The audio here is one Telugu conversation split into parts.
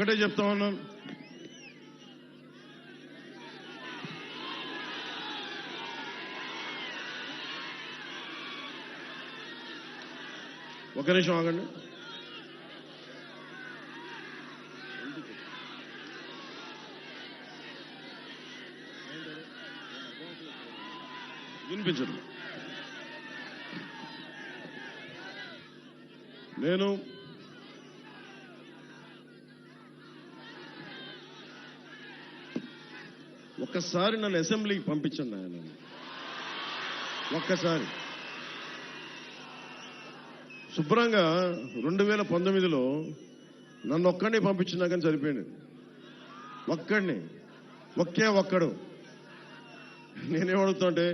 ఒకటే చెప్తా ఉన్నాను, ఒక నిమిషం ఆగండి. వినిపించదు. నేను ఒక్కసారి నన్ను అసెంబ్లీకి పంపించండి ఆయన, ఒక్కసారి శుభ్రంగా 2019లో నన్ను ఒక్కడిని పంపించినా కానీ సరిపోయింది. ఒక్కడు నేనేమడుగుతుంటే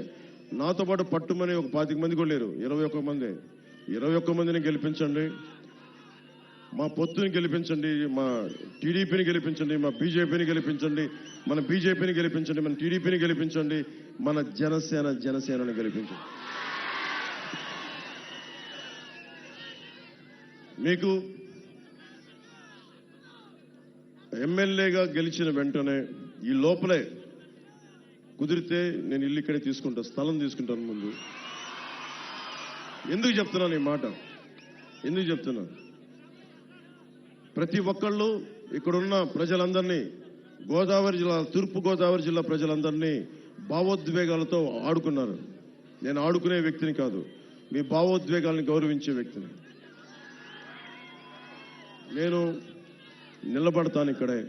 నాతో పాటు పట్టుమని ఒక 25 మంది కూడా లేరు, 21 మందిని గెలిపించండి, మా పొత్తుని గెలిపించండి, మా టీడీపీని గెలిపించండి, మా బీజేపీని గెలిపించండి, మన బీజేపీని గెలిపించండి, మన టీడీపీని గెలిపించండి, మన జనసేనని గెలిపించండి. మీకు ఎమ్మెల్యేగా గెలిచిన వెంటనే ఈ లోపలే కుదిరితే నేను ఇల్లు ఇక్కడే తీసుకుంటా, స్థలం తీసుకుంటాను. ముందు ఎందుకు చెప్తున్నాను ఈ మాట, ఎందుకు చెప్తున్నాను? ప్రతి ఒక్కళ్ళు ఇక్కడున్న ప్రజలందరినీ, తూర్పు గోదావరి జిల్లా ప్రజలందరినీ భావోద్వేగాలతో ఆడుకున్నారు. నేను ఆడుకునే వ్యక్తిని కాదు, మీ భావోద్వేగాలను గౌరవించే వ్యక్తిని. నేను నిలబడతాను ఇక్కడే.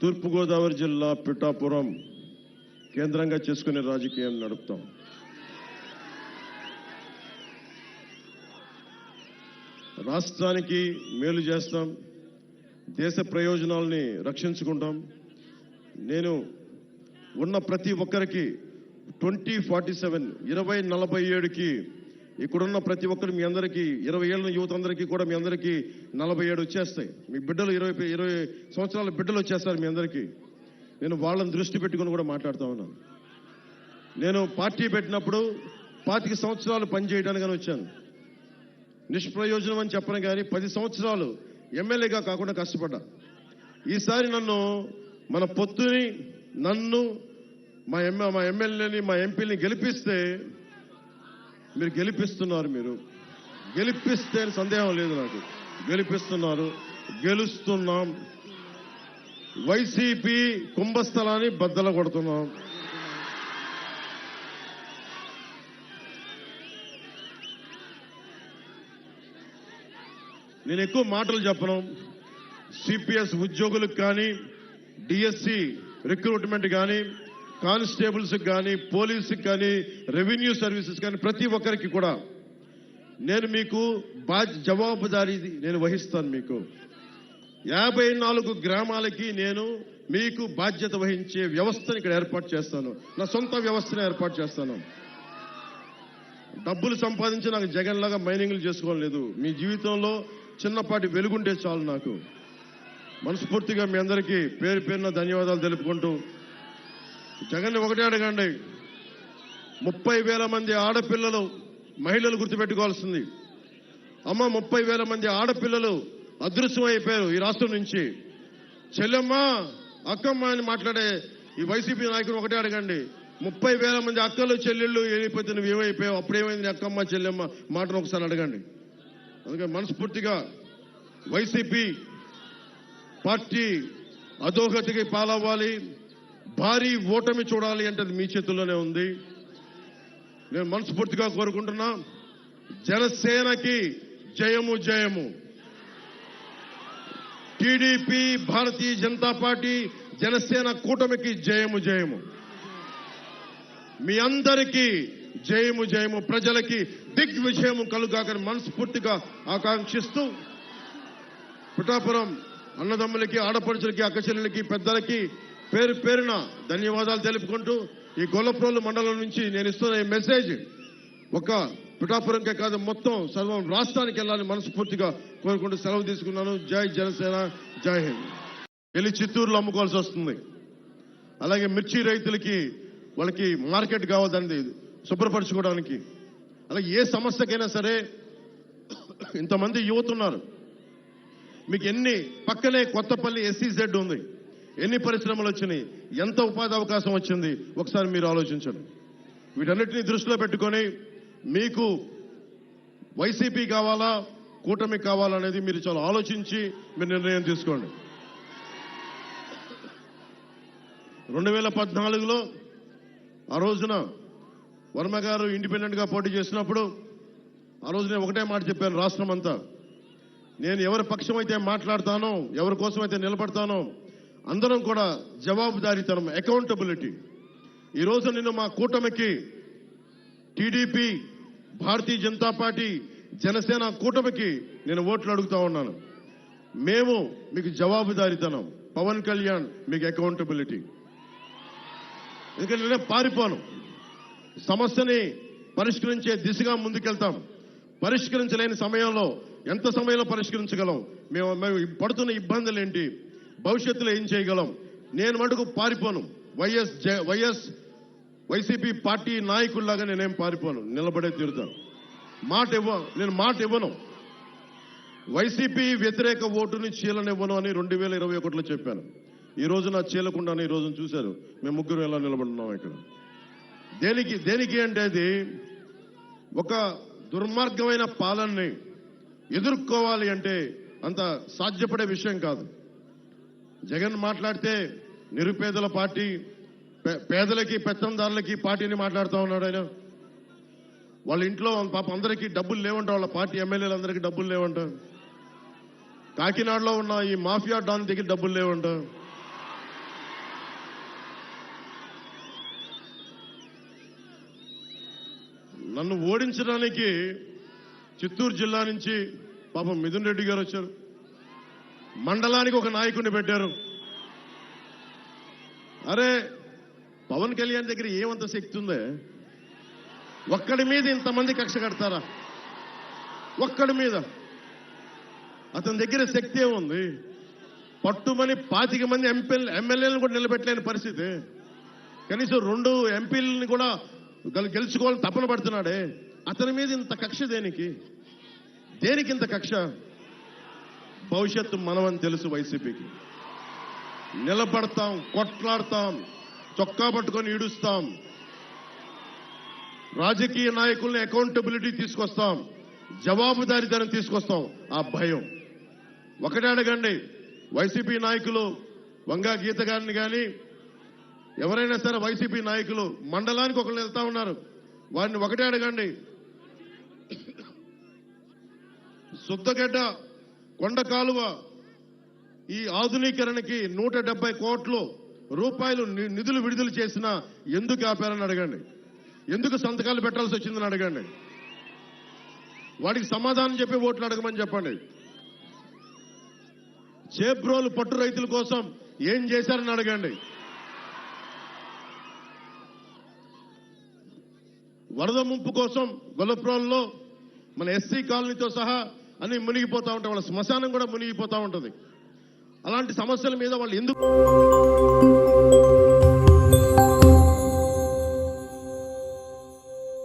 తూర్పుగోదావరి జిల్లా పిఠాపురం కేంద్రంగా చేసుకునే రాజకీయం నడుపుతాం. రాష్ట్రానికి మేలు చేస్తాం, దేశ ప్రయోజనాల్ని రక్షించుకుంటాం. నేను ఉన్న ప్రతి ఒక్కరికి 2047 2047కి ఇక్కడున్న ప్రతి ఒక్కరు మీ అందరికీ 20 ఏళ్ళ యువత అందరికీ కూడా మీ అందరికీ 47 వచ్చేస్తాయి. మీ బిడ్డలు 20 సంవత్సరాల బిడ్డలు వచ్చేస్తారు మీ అందరికీ. నేను వాళ్ళని దృష్టి పెట్టుకుని కూడా మాట్లాడుతూ ఉన్నాను. నేను పార్టీ పెట్టినప్పుడు 25 సంవత్సరాలు పనిచేయడానికి వచ్చాను. నిష్ప్రయోజనం అని చెప్పను కానీ 10 సంవత్సరాలు ఎమ్మెల్యేగా కాకుండా కష్టపడ్డా. ఈసారి నన్ను, మన పొత్తుని, నన్ను, మా ఎమ్మెల్యేని, మా ఎంపీని గెలిపిస్తే, మీరు గెలిపిస్తున్నారు, మీరు గెలిపిస్తే సందేహం లేదు నాకు, గెలిపిస్తున్నారు, గెలుస్తున్నాం. వైసీపీ కుంభస్థలాన్ని బద్దల కొడుతున్నాం. నేను ఎక్కువ మాటలు చెప్పను. సిపిఎస్ ఉద్యోగులకు కానీ, డిఎస్సి రిక్రూట్మెంట్ కానీ, కానిస్టేబుల్స్ కానీ, పోలీసుకి కానీ, రెవెన్యూ సర్వీసెస్ కానీ ప్రతి ఒక్కరికి కూడా నేను మీకు జవాబుదారీ నేను వహిస్తాను. మీకు 54 గ్రామాలకి నేను మీకు బాధ్యత వహించే వ్యవస్థను ఇక్కడ ఏర్పాటు చేస్తాను. నా సొంత వ్యవస్థను ఏర్పాటు చేస్తాను. డబ్బులు సంపాదించి నాకు జగన్ లాగా మైనింగ్లు చేసుకోవడం లేదు. మీ జీవితంలో చిన్నపాటి వెలుగుంటే చాలు. నాకు మనస్ఫూర్తిగా మీ అందరికీ పేరు పేరున ధన్యవాదాలు తెలుపుకుంటూ, జగన్ ఒకటే అడగండి, 30,000 మంది ఆడపిల్లలు, మహిళలు గుర్తుపెట్టుకోవాల్సింది. అమ్మ, 30,000 మంది ఆడపిల్లలు అదృశ్యం అయిపోయారు ఈ రాష్ట్రం నుంచి. చెల్లెమ్మ, అక్కమ్మ అని మాట్లాడే ఈ వైసీపీ నాయకులు ఒకటే అడగండి, 30,000 మంది అక్కలు చెల్లెళ్ళు వెళ్ళిపోతే నువ్వు ఏమైపోయావు, అప్పుడేమైంది అక్కమ్మ చెల్లెమ్మ మాటను ఒకసారి అడగండి. అందుకే మనస్ఫూర్తిగా వైసీపీ పార్టీ అధోగతికి పాలవ్వాలి, భారీ ఓటమి చూడాలి అంటే అది మీ చేతుల్లోనే ఉంది. నేను మనస్ఫూర్తిగా కోరుకుంటున్నా, జనసేనకి జయము జయము. టీడీపీ, భారతీయ జనతా పార్టీ, జనసేన కూటమికి జయము జయము. మీ అందరికీ జయము జయము. ప్రజలకి దిగ్విజయము కలుగాకని మనస్ఫూర్తిగా ఆకాంక్షిస్తూ, పిఠాపురం అన్నదమ్ములకి, ఆడపడుచులకి, అక్కచెల్లెలకి, పెద్దలకి పేరు పేరున ధన్యవాదాలు తెలుపుకుంటూ, ఈ గొల్లప్రోలు మండలం నుంచి నేను ఇస్తున్న ఈ మెసేజ్ ఒక పిఠాపురంకే కాదు, మొత్తం సర్వం రాష్ట్రానికి వెళ్ళాలని మనస్ఫూర్తిగా కోరుకుంటూ సెలవు తీసుకున్నాను. జై జనసేన, జై హింద్. వెళ్ళి చిత్తూరులో అమ్ముకోవాల్సి వస్తుంది. అలాగే మిర్చి రైతులకి వాళ్ళకి మార్కెట్ కావద్దండి శుభ్రపరచుకోవడానికి. అలాగే ఏ సమస్యకైనా సరే ఇంతమంది యువత ఉన్నారు. మీకు ఎన్ని పక్కనే కొత్తపల్లి SEZ ఉంది, ఎన్ని పరిశ్రమలు వచ్చినాయి, ఎంత ఉపాధి అవకాశం వచ్చింది ఒకసారి మీరు ఆలోచించండి. వీటన్నిటిని దృష్టిలో పెట్టుకొని మీకు వైసీపీ కావాలా కూటమి కావాలా అనేది మీరు చాలా ఆలోచించి మీరు నిర్ణయం తీసుకోండి. 2014లో ఆ రోజున వర్మ గారు ఇండిపెండెంట్ గా పోటీ చేసినప్పుడు ఆ రోజు నేను ఒకటే మాట చెప్పాను, రాష్ట్రం అంతా నేను ఎవరి పక్షం అయితే మాట్లాడతానో, ఎవరి కోసం అయితే నిలబడతానో అందరం కూడా జవాబుదారీతనం, అకౌంటబిలిటీ. ఈరోజు నేను మా కూటమికి టీడీపీ, భారతీయ జనతా పార్టీ, జనసేన కూటమికి నేను ఓట్లు అడుగుతా ఉన్నాను. మేము మీకు జవాబుదారీతనం, పవన్ కళ్యాణ్ మీకు అకౌంటబిలిటీ. ఎందుకంటే నేను పారిపోను, సమస్యని పరిష్కరించే దిశగా ముందుకెళ్తాం. పరిష్కరించలేని సమయంలో ఎంత సమయంలో పరిష్కరించగలం, మేము పడుతున్న ఇబ్బందులు ఏంటి, భవిష్యత్తులో ఏం చేయగలం, నేను మటుకు పారిపోను. వైసీపీ పార్టీ నాయకుల్లాగా నేనేం పారిపోను, నిలబడే తీరుతాను. నేను మాట ఇవ్వను. వైసీపీ వ్యతిరేక ఓటుని చీలనివ్వను అని 2021లో చెప్పాను. ఈ రోజున చీలకుండానే ఈ రోజున చూశారు మేము ముగ్గురు ఎలా నిలబడున్నాం ఇక్కడ. దేనికి అంటే అది ఒక దుర్మార్గమైన పాలనని ఎదుర్కోవాలి అంటే అంత సాధ్యపడే విషయం కాదు. జగన్ మాట్లాడితే నిరుపేదల పార్టీ, పేదలకి పెత్తందారులకి పార్టీని మాట్లాడుతూ ఉన్నాడు ఆయన. వాళ్ళ ఇంట్లో పాప అందరికీ డబ్బులు లేవంట, వాళ్ళ పార్టీ ఎమ్మెల్యేలు అందరికీ డబ్బులు లేవంట. కాకినాడలో ఉన్న ఈ మాఫియా డాన్ దగ్గర డబ్బులు లేవంట. నన్ను ఓడించడానికి చిత్తూరు జిల్లా నుంచి పాపం మిథున్ రెడ్డి గారు వచ్చారు. మండలానికి ఒక నాయకుడిని పెట్టారు. అరే పవన్ కళ్యాణ్ దగ్గర ఏమంత శక్తి ఉందే, ఒక్కడి మీద ఇంతమంది కక్ష కడతారా? ఒక్కడి మీద అతని దగ్గర శక్తి ఏముంది? పట్టుమని 25 మంది ఎమ్మెల్యేలను కూడా నిలబెట్టలేని పరిస్థితి. కనీసం 2 ఎంపీలని కూడా గెలుచుకోవాలని తపన పడుతున్నాడే, అతని మీద ఇంత కక్ష దేనికి ఇంత కక్ష? భవిష్యత్తు మనమని తెలుసు. వైసీపీకి నిలబడతాం, కొట్లాడతాం, చొక్కా పట్టుకొని ఈడుస్తాం, రాజకీయ నాయకుల్ని అకౌంటబిలిటీ తీసుకొస్తాం, జవాబుదారీతనం తీసుకొస్తాం. ఆ భయం ఒకటే అడగండి. వైసీపీ నాయకులు వంగా గీత గారిని కానీ ఎవరైనా సరే వైసీపీ నాయకులు మండలానికి ఒకళ్ళు వెళ్తా ఉన్నారు, వారిని ఒకటే అడగండి. సుద్దగడ్డ కొండ కాలువ ఈ ఆధునీకరణకి 170 కోట్ల రూపాయలు నిధులు విడుదల చేసినా ఎందుకు ఆపారని అడగండి. ఎందుకు సంతకాలు పెట్టాల్సి వచ్చిందని అడగండి. వాడికి సమాధానం చెప్పి ఓట్లు అడగమని చెప్పండి. చేబ్రోలు పట్టు రైతుల కోసం ఏం చేశారని అడగండి. వరద ముంపు కోసం గొల్లప్రోల్లో మన SC కాలనీతో సహా అన్ని మునిగిపోతా ఉంటాయి, వాళ్ళ శ్మశానం కూడా మునిగిపోతా ఉంటుంది. అలాంటి సమస్యల మీద వాళ్ళు ఎందుకు